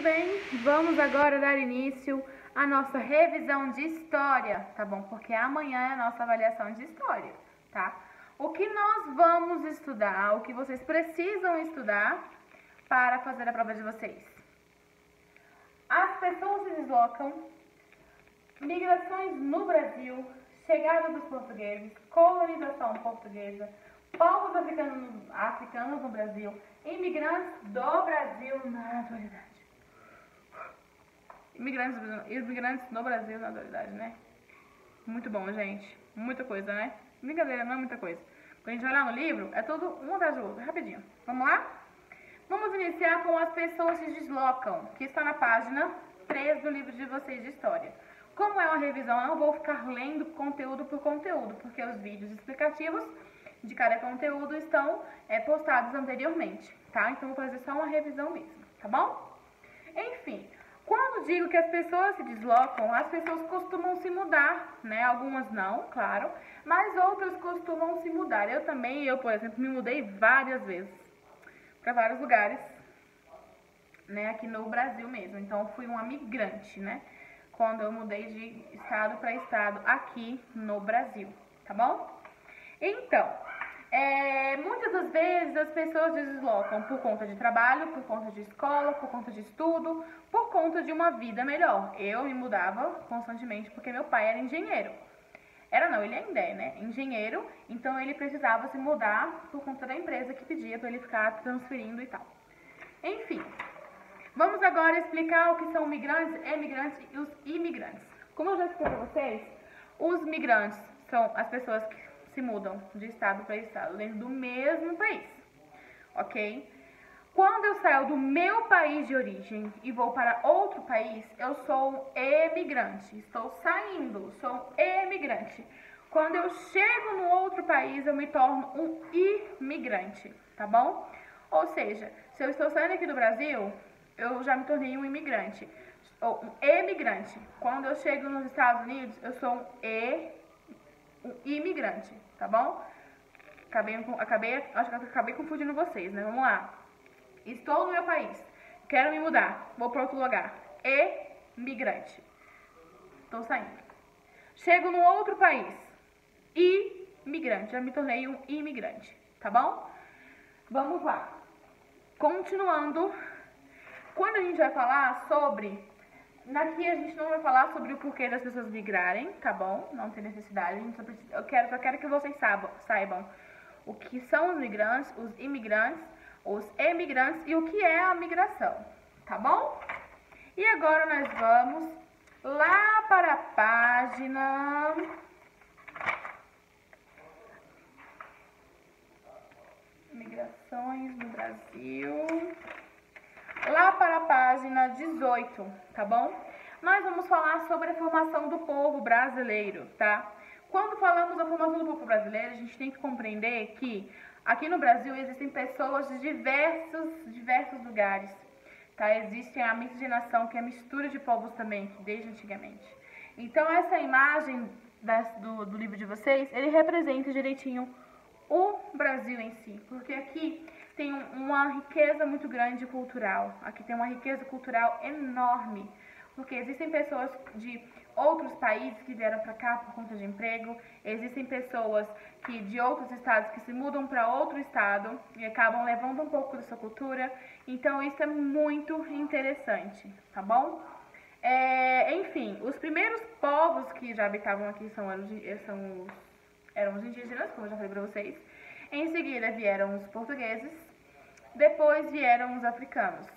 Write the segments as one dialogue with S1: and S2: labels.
S1: bem? Vamos agora dar início à nossa revisão de história, tá bom? Porque amanhã é a nossa avaliação de história, tá? O que nós vamos estudar, o que vocês precisam estudar para fazer a prova de vocês? As pessoas se deslocam, migrações no Brasil, chegada dos portugueses, colonização portuguesa, povos africanos no Brasil, imigrantes do Brasil na atualidade. Imigrantes no Brasil na atualidade, né? Muito bom, gente. Muita coisa, né? Brincadeira, não é muita coisa. Quando a gente vai lá no livro, é tudo um atrás do outro. Rapidinho. Vamos lá? Vamos iniciar com as pessoas se deslocam, que está na página 3 do livro de vocês de história. Como é uma revisão, eu não vou ficar lendo conteúdo por conteúdo, porque os vídeos explicativos de cada conteúdo estão postados anteriormente, tá? Então, vou fazer só uma revisão mesmo, tá bom? Enfim, quando digo que as pessoas se deslocam, as pessoas costumam se mudar, né? Algumas não, claro, mas outras costumam se mudar. Eu, por exemplo, me mudei várias vezes para vários lugares, né? Aqui no Brasil mesmo. Então, fui uma migrante, né? Quando eu mudei de estado para estado aqui no Brasil, tá bom? Então, muitas das vezes as pessoas se deslocam por conta de trabalho, por conta de escola, por conta de estudo, por conta de uma vida melhor. Eu me mudava constantemente porque meu pai era engenheiro. Ele ainda é, né? Engenheiro, então ele precisava se mudar por conta da empresa que pedia para ele ficar transferindo e tal. Enfim, vamos agora explicar o que são migrantes, emigrantes e os imigrantes. Como eu já expliquei para vocês, os migrantes são as pessoas que se mudam de estado para estado dentro do mesmo país, ok? Quando eu saio do meu país de origem e vou para outro país, eu sou um emigrante. Estou saindo, sou um emigrante. Quando eu chego no outro país, eu me torno um imigrante, tá bom? Ou seja, se eu estou saindo aqui do Brasil, eu já me tornei um imigrante, ou um emigrante. Quando eu chego nos Estados Unidos, eu sou um imigrante, tá bom? Acho que acabei confundindo vocês, né? Vamos lá. Estou no meu país, quero me mudar, vou para outro lugar. Imigrante. Estou saindo. Chego num outro país. Imigrante. Já me tornei um imigrante, tá bom? Vamos lá. Continuando. Quando a gente vai falar sobre... Aqui a gente não vai falar sobre o porquê das pessoas migrarem, tá bom? Não tem necessidade. Eu só quero que vocês saibam o que são os migrantes, os imigrantes, os emigrantes e o que é a migração, tá bom? E agora nós vamos lá para a página... Migrações no Brasil... Lá para a página 18, tá bom? Nós vamos falar sobre a formação do povo brasileiro, tá? Quando falamos da formação do povo brasileiro, a gente tem que compreender que aqui no Brasil existem pessoas de diversos lugares, tá? Existe a miscigenação, que é a mistura de povos também, desde antigamente. Então, essa imagem do livro de vocês, ele representa direitinho o Brasil em si, porque aqui tem uma riqueza muito grande cultural, aqui tem uma riqueza cultural enorme, porque existem pessoas de outros países que vieram para cá por conta de emprego, existem pessoas de outros estados que se mudam para outro estado e acabam levando um pouco da sua cultura, então isso é muito interessante, tá bom? Enfim, os primeiros povos que já habitavam aqui eram os indígenas, como eu já falei para vocês. Em seguida vieram os portugueses, depois vieram os africanos,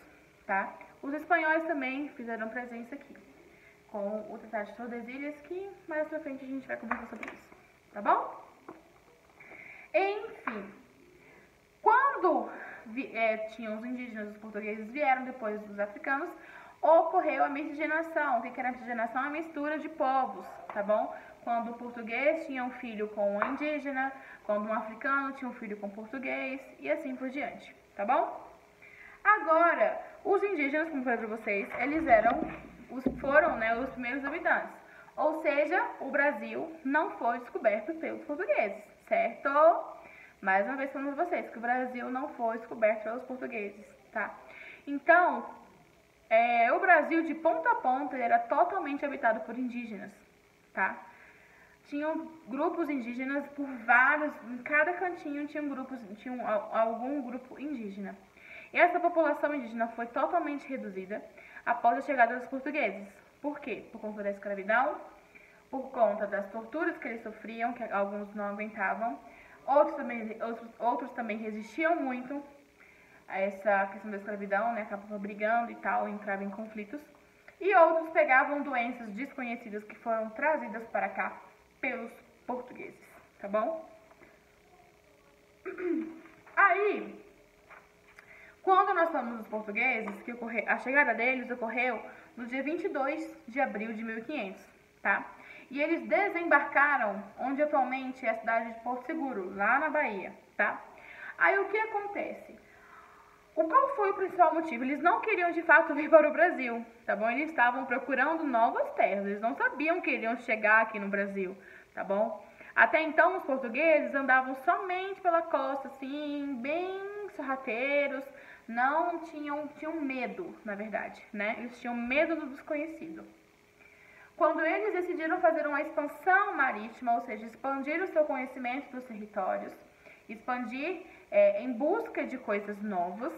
S1: tá? Os espanhóis também fizeram presença aqui, com o Tratado de Tordesilhas, que mais pra frente a gente vai conversar sobre isso, tá bom? Enfim, quando tinham os indígenas, os portugueses vieram depois dos africanos, ocorreu a miscigenação. O que era a miscigenação? A mistura de povos, tá bom? Quando o português tinha um filho com um indígena, quando um africano tinha um filho com português, e assim por diante, tá bom? Agora, os indígenas, como eu falei pra vocês, eles foram os primeiros habitantes. Ou seja, o Brasil não foi descoberto pelos portugueses, certo? Mais uma vez falando pra vocês, que o Brasil não foi descoberto pelos portugueses, tá? Então, O Brasil, de ponta a ponta, ele era totalmente habitado por indígenas, tá? Tinham grupos indígenas por vários, em cada cantinho tinha algum grupo indígena. E essa população indígena foi totalmente reduzida após a chegada dos portugueses. Por quê? Por conta da escravidão, por conta das torturas que eles sofriam, que alguns não aguentavam, outros também resistiam muito a essa questão da escravidão, né, acabavam brigando e tal, entravam em conflitos, e outros pegavam doenças desconhecidas que foram trazidas para cá pelos portugueses, tá bom? Aí, quando nós falamos dos portugueses, a chegada deles ocorreu no dia 22 de abril de 1500, tá? E eles desembarcaram onde atualmente é a cidade de Porto Seguro, lá na Bahia, tá? Aí o que acontece? Qual foi o principal motivo? Eles não queriam de fato vir para o Brasil, tá bom? Eles estavam procurando novas terras, eles não sabiam que iriam chegar aqui no Brasil, tá bom? Até então os portugueses andavam somente pela costa, assim, bem sorrateiros, não tinham medo, na verdade, né? Eles tinham medo do desconhecido. Quando eles decidiram fazer uma expansão marítima, ou seja, expandir o seu conhecimento dos territórios, expandir em busca de coisas novas,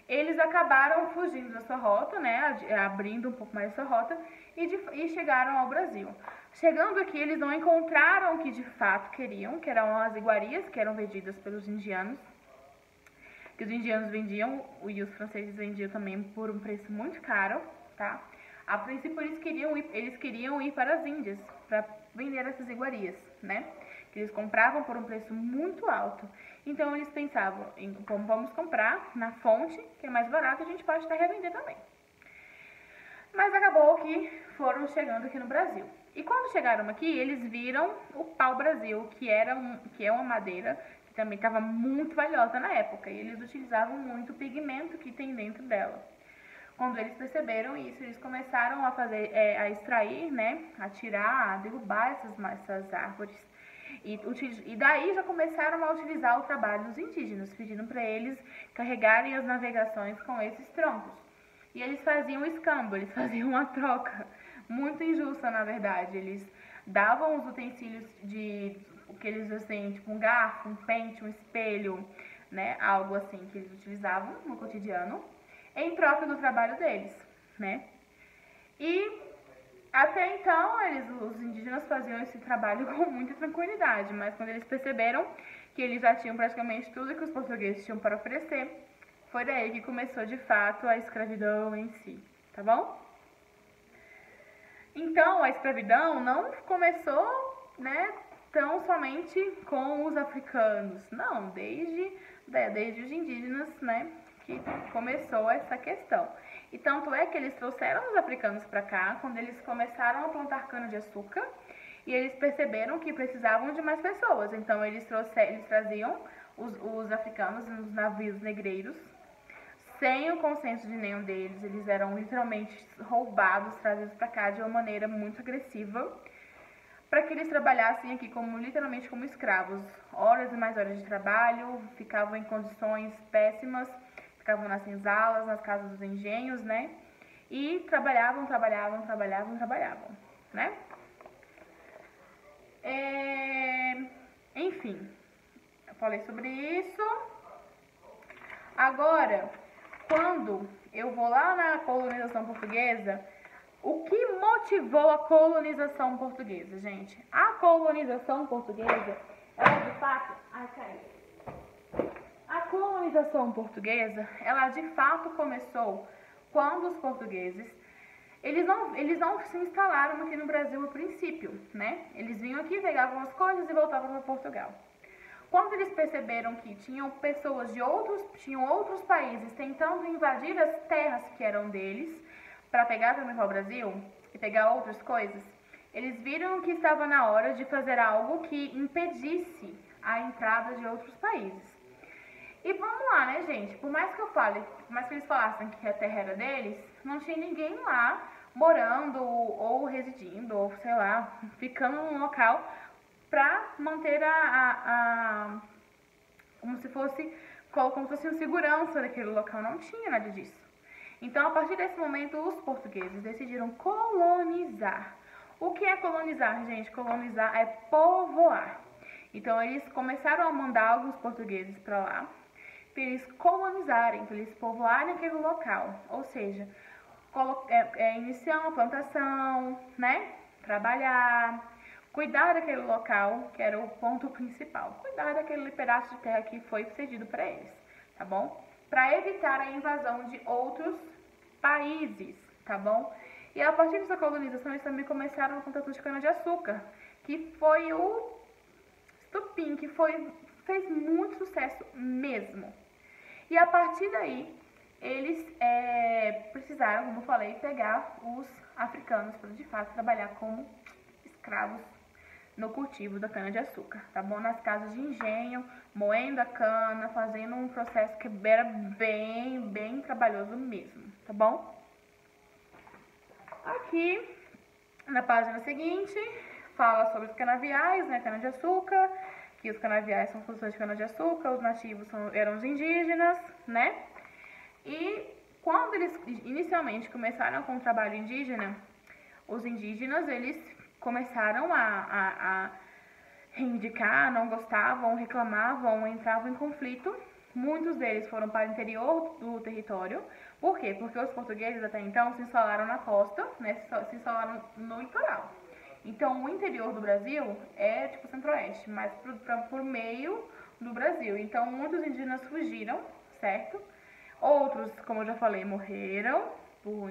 S1: eles acabaram fugindo da sua rota, né, abrindo um pouco mais a sua rota e chegaram ao Brasil. Chegando aqui, eles não encontraram o que de fato queriam, que eram as iguarias que eram vendidas pelos indianos, que os indianos vendiam e os franceses vendiam também por um preço muito caro, tá? A princípio eles queriam ir para as Índias para vender essas iguarias, né? Que eles compravam por um preço muito alto. Então eles pensavam em como vamos comprar na fonte, que é mais barato, a gente pode até revender também. Mas acabou que foram chegando aqui no Brasil. E quando chegaram aqui, eles viram o pau-brasil, que é uma madeira que também estava muito valiosa na época. E eles utilizavam muito o pigmento que tem dentro dela. Quando eles perceberam isso, eles começaram a extrair, né, a tirar, a derrubar essas árvores. E daí já começaram a utilizar o trabalho dos indígenas, pedindo para eles carregarem as navegações com esses troncos. E eles faziam escambo, eles faziam uma troca muito injusta, na verdade. Eles davam os utensílios o que eles assim, tipo um garfo, um pente, um espelho, né, algo assim que eles utilizavam no cotidiano, em troca do trabalho deles, né? E até então, os indígenas faziam esse trabalho com muita tranquilidade, mas quando eles perceberam que eles já tinham praticamente tudo que os portugueses tinham para oferecer, foi daí que começou de fato a escravidão em si, tá bom? Então, a escravidão não começou, né, tão somente com os africanos, não, desde os indígenas, né, que começou essa questão. E tanto é que eles trouxeram os africanos para cá, quando eles começaram a plantar cana-de-açúcar, e eles perceberam que precisavam de mais pessoas. Então eles traziam os africanos nos navios negreiros, sem o consenso de nenhum deles. Eles eram literalmente roubados, trazidos para cá de uma maneira muito agressiva, para que eles trabalhassem aqui literalmente como escravos. Horas e mais horas de trabalho, ficavam em condições péssimas, ficavam nas senzalas, nas casas dos engenhos, né? E trabalhavam, né? Enfim, eu falei sobre isso. Agora, quando eu vou lá na colonização portuguesa, o que motivou a colonização portuguesa, gente? A colonização portuguesa, ela de fato... Ai, caiu. A colonização portuguesa, ela de fato começou quando os portugueses, eles não se instalaram aqui no Brasil a princípio, né? Eles vinham aqui, pegavam as coisas e voltavam para Portugal. Quando eles perceberam que tinham pessoas tinham outros países tentando invadir as terras que eram deles, para pegar também para o Brasil e pegar outras coisas, eles viram que estava na hora de fazer algo que impedisse a entrada de outros países. E vamos lá, né, gente? Por mais que eles falassem que a terra era deles, não tinha ninguém lá morando ou residindo, ou sei lá, ficando num local pra manter como se fosse uma segurança daquele local. Não tinha nada disso. Então, a partir desse momento, os portugueses decidiram colonizar. O que é colonizar, gente? Colonizar é povoar. Então, eles começaram a mandar alguns portugueses para lá, para eles colonizarem, para eles povoarem aquele local. Ou seja, iniciar uma plantação, né? Trabalhar, cuidar daquele local, que era o ponto principal. Cuidar daquele pedaço de terra que foi cedido para eles, tá bom? Para evitar a invasão de outros países, tá bom? E a partir dessa colonização, eles também começaram a plantação de cana-de-açúcar, que foi o estupim, que fez muito sucesso mesmo. E a partir daí, eles precisaram, como eu falei, pegar os africanos para de fato trabalhar como escravos no cultivo da cana-de-açúcar, tá bom? Nas casas de engenho, moendo a cana, fazendo um processo que era bem trabalhoso mesmo, tá bom? Aqui, na página seguinte, fala sobre os canaviais, né, cana-de-açúcar, que os canaviais são produtores de cana-de-açúcar, os nativos eram os indígenas, né? E quando eles inicialmente começaram com o trabalho indígena, os indígenas, eles começaram a reivindicar, não gostavam, reclamavam, entravam em conflito. Muitos deles foram para o interior do território. Por quê? Porque os portugueses até então se instalaram na costa, né, se instalaram no litoral. Então, o interior do Brasil é tipo centro-oeste, mas por meio do Brasil. Então, muitos indígenas fugiram, certo? Outros, como eu já falei, morreram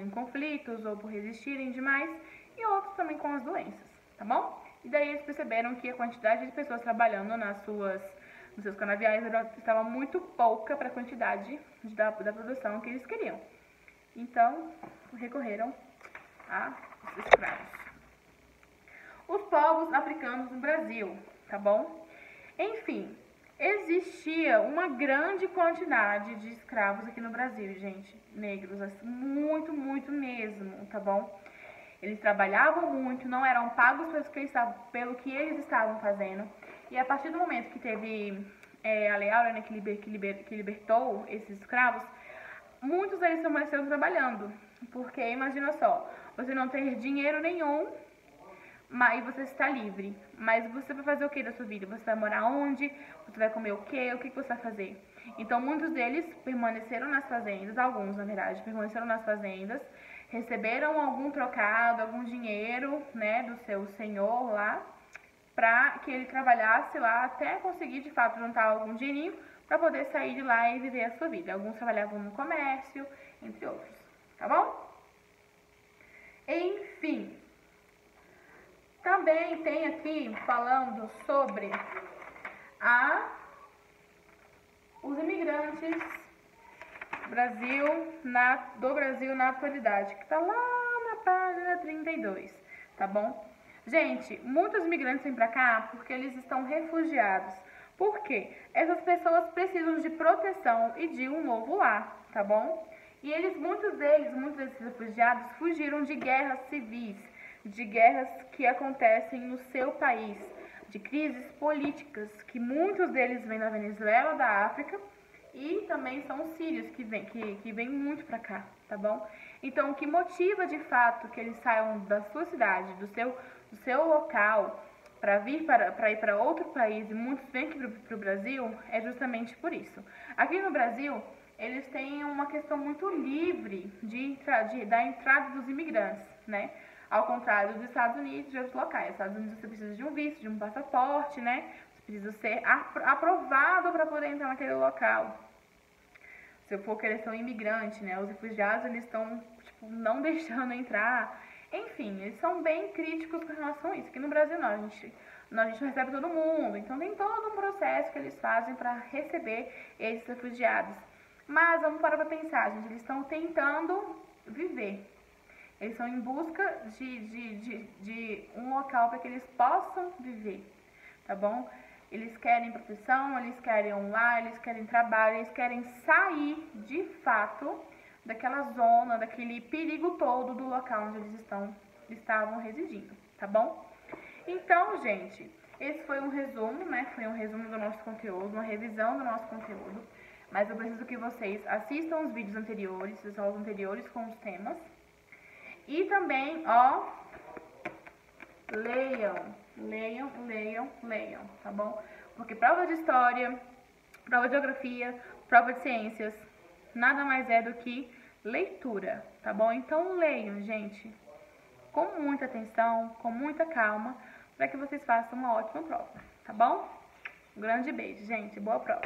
S1: em conflitos ou por resistirem demais, e outros também com as doenças, tá bom? E daí eles perceberam que a quantidade de pessoas trabalhando nos seus canaviais estava muito pouca para a quantidade da produção que eles queriam. Então, recorreram aos escravos. Os povos africanos no Brasil, tá bom? Enfim, existia uma grande quantidade de escravos aqui no Brasil, gente, negros, assim, muito mesmo, tá bom? Eles trabalhavam muito, não eram pagos pelo que eles estavam fazendo. E a partir do momento que teve a Lei Áurea, né, que libertou esses escravos, muitos deles permaneceram trabalhando. Porque imagina só, você não ter dinheiro nenhum, mas você está livre. Mas você vai fazer o que da sua vida? Você vai morar onde? Você vai comer o quê? O que você vai fazer? Então, muitos deles permaneceram nas fazendas, alguns, na verdade, permaneceram nas fazendas, receberam algum trocado, algum dinheiro, né, do seu senhor lá, para que ele trabalhasse lá até conseguir, de fato, juntar algum dinheirinho para poder sair de lá e viver a sua vida. Alguns trabalhavam no comércio, entre outros, tá bom? Enfim, também tem aqui falando sobre os imigrantes do Brasil na atualidade, que está lá na página 32, tá bom? Gente, muitos imigrantes vêm para cá porque eles estão refugiados. Por quê? Essas pessoas precisam de proteção e de um novo lar, tá bom? E muitos desses refugiados fugiram de guerras civis, de guerras que acontecem no seu país, de crises políticas, que muitos deles vêm da Venezuela, da África, e também são os sírios que vêm muito para cá, tá bom? Então, o que motiva de fato que eles saiam da sua cidade, do seu local, para ir para outro país, e muitos vêm aqui para o Brasil, é justamente por isso. Aqui no Brasil, eles têm uma questão muito livre da entrada dos imigrantes, né? Ao contrário dos Estados Unidos e de outros locais. Nos Estados Unidos você precisa de um visto, de um passaporte, né? Você precisa ser aprovado para poder entrar naquele local. Se eu for querer ser um imigrante, né? Os refugiados, eles estão, tipo, não deixando entrar. Enfim, eles são bem críticos com relação a isso. Aqui no Brasil não, a gente não recebe todo mundo. Então tem todo um processo que eles fazem para receber esses refugiados. Mas vamos parar para pensar, gente. Eles estão tentando viver. Eles estão em busca de um local para que eles possam viver, tá bom? Eles querem proteção, eles querem um lar, eles querem trabalho, eles querem sair de fato daquela zona, daquele perigo todo do local onde eles estavam residindo, tá bom? Então, gente, esse foi um resumo, né? Foi um resumo do nosso conteúdo, uma revisão do nosso conteúdo. Mas eu preciso que vocês assistam os vídeos anteriores, as aulas anteriores com os temas. E também, ó, leiam, tá bom? Porque prova de história, prova de geografia, prova de ciências, nada mais é do que leitura, tá bom? Então leiam, gente, com muita atenção, com muita calma, para que vocês façam uma ótima prova, tá bom? Um grande beijo, gente. Boa prova.